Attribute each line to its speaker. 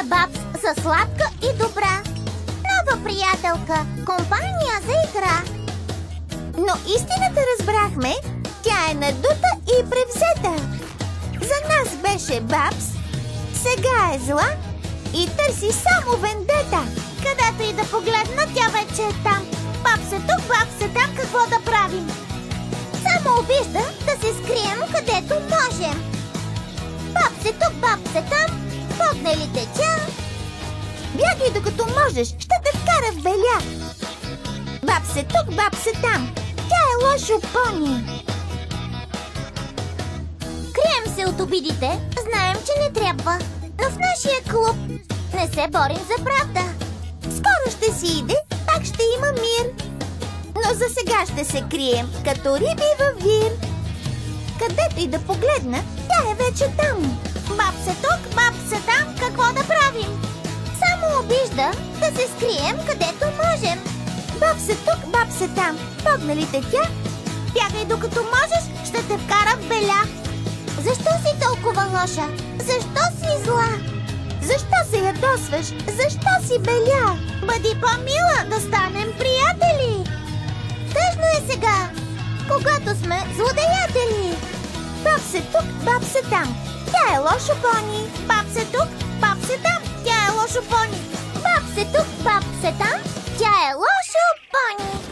Speaker 1: Бабс за сладка и добра. Нова приятелка, компания за игра. Но истината разбрахме, тя е надута и превзета. За нас беше Бабс, сега е зла и търси само вендета. Където и да погледна, тя вече е там. Бабс е тук, Бабс е там, какво да правим? Само обижда да се скрием където можем. Бабс е тук, Бабс е там, погне ли те тя? Бягай докато можеш, ще те вкара в беля. Бабс е тук, Бабс е там, тя е лошо пони. Крием се от обидите, знаем, че не трябва. Но в нашия клуб не се борим за правда. Скоро ще си иде, пак ще има мир. Но за сега ще се крием, като риби във вир. Където и да погледна, тя е вече там. Бабс е тук, Бабс е там, какво да правим? Само обижда да се скрием където можем. Бабс е тук, Бабс е там, погна ли те тя? Бягай докато можеш, ще те вкара в беля. Защо си толкова лоша? Защо си зла? Защо се ядосваш? Защо си беля? Бъди по-мила, да станем приятели. Тъжно е сега, когато сме злодеятели. Бабс е тук, Бабс е там, тя е лошо пони. Бабс е тук, Бабс е там, тя е лошо пони. Бабс е тук, Бабс е там, тя е лошо пони.